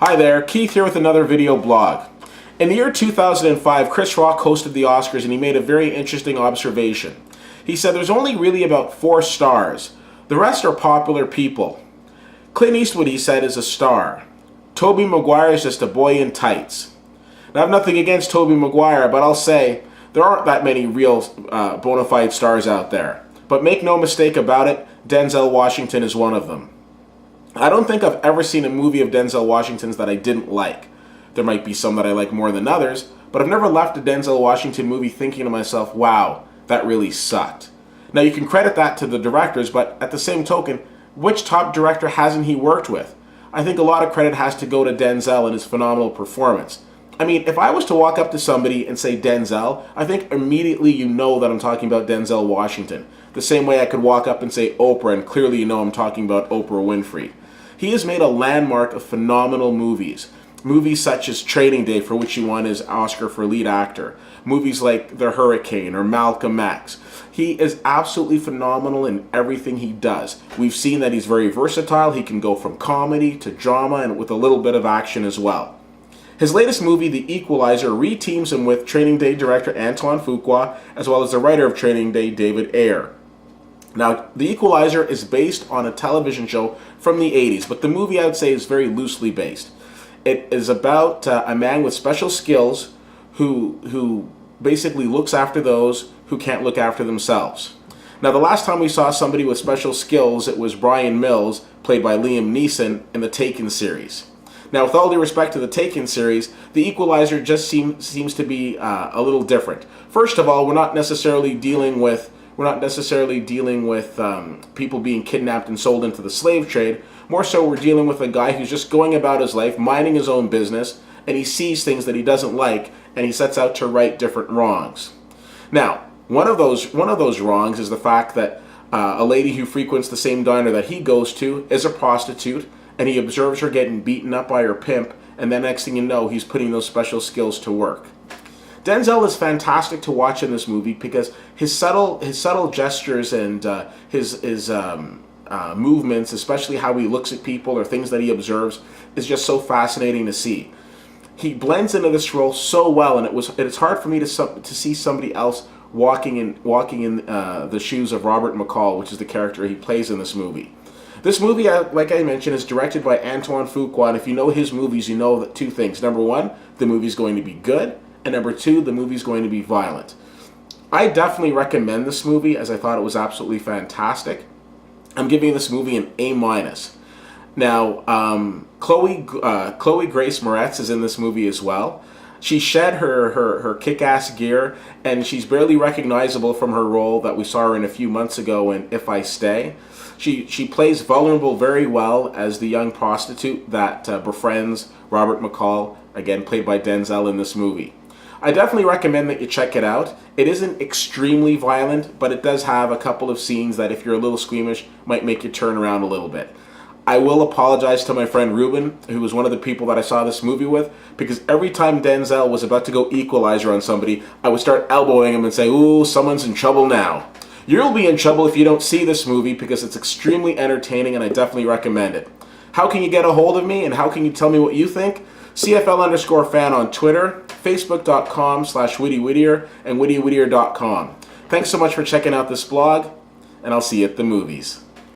Hi there, Keith here with another video blog. In the year 2005, Chris Rock hosted the Oscars and he made a very interesting observation. He said there's only really about 4 stars. The rest are popular people. Clint Eastwood, he said, is a star. Tobey Maguire is just a boy in tights. Now, I have nothing against Tobey Maguire, but I'll say there aren't that many real bona fide stars out there. But make no mistake about it, Denzel Washington is one of them. I don't think I've ever seen a movie of Denzel Washington's that I didn't like. There might be some that I like more than others, but I've never left a Denzel Washington movie thinking to myself, wow, that really sucked. Now you can credit that to the directors, but at the same token, which top director hasn't he worked with? I think a lot of credit has to go to Denzel and his phenomenal performance. I mean, if I was to walk up to somebody and say Denzel, I think immediately you know that I'm talking about Denzel Washington. The same way I could walk up and say Oprah and clearly you know I'm talking about Oprah Winfrey. He has made a landmark of phenomenal movies. Movies such as Training Day, for which he won his Oscar for lead actor. Movies like The Hurricane or Malcolm X. He is absolutely phenomenal in everything he does. We've seen that he's very versatile. He can go from comedy to drama and with a little bit of action as well. His latest movie, The Equalizer, re-teams him with Training Day director Antoine Fuqua, as well as the writer of Training Day, David Ayer. Now, The Equalizer is based on a television show from the 80s, but the movie I would say is very loosely based. It is about a man with special skills who basically looks after those who can't look after themselves. Now, the last time we saw somebody with special skills, it was Brian Mills, played by Liam Neeson, in the Taken series. Now, with all due respect to the Taken series, The Equalizer just seems to be a little different. First of all, we're not necessarily dealing with people being kidnapped and sold into the slave trade. More so, we're dealing with a guy who's just going about his life, minding his own business, and he sees things that he doesn't like, and he sets out to right different wrongs. Now, one of those wrongs is the fact that a lady who frequents the same diner that he goes to is a prostitute, and he observes her getting beaten up by her pimp, and then next thing you know, he's putting those special skills to work. Denzel is fantastic to watch in this movie because his subtle gestures and his movements, especially how he looks at people or things that he observes, is just so fascinating to see. He blends into this role so well, and it's hard for me to see somebody else walking in the shoes of Robert McCall, which is the character he plays in this movie. This movie, like I mentioned, is directed by Antoine Fuqua, and if you know his movies, you know that 2 things. Number 1, the movie's going to be good, and number 2, the movie's going to be violent. I definitely recommend this movie, as I thought it was absolutely fantastic. I'm giving this movie an A-. Now, Chloe Grace Moretz is in this movie as well. She shed her kick-ass gear, and she's barely recognizable from her role that we saw her in a few months ago in If I Stay. She plays vulnerable very well as the young prostitute that befriends Robert McCall, again played by Denzel in this movie. I definitely recommend that you check it out. It isn't extremely violent, but it does have a couple of scenes that if you're a little squeamish might make you turn around a little bit. I will apologize to my friend Ruben, who was one of the people that I saw this movie with, because every time Denzel was about to go Equalizer on somebody, I would start elbowing him and say, ooh, someone's in trouble now. You'll be in trouble if you don't see this movie because it's extremely entertaining and I definitely recommend it. How can you get a hold of me and how can you tell me what you think? CFL_fan on Twitter, Facebook.com/WittyWhittier, and WittyWhittier.com. Thanks so much for checking out this blog, and I'll see you at the movies.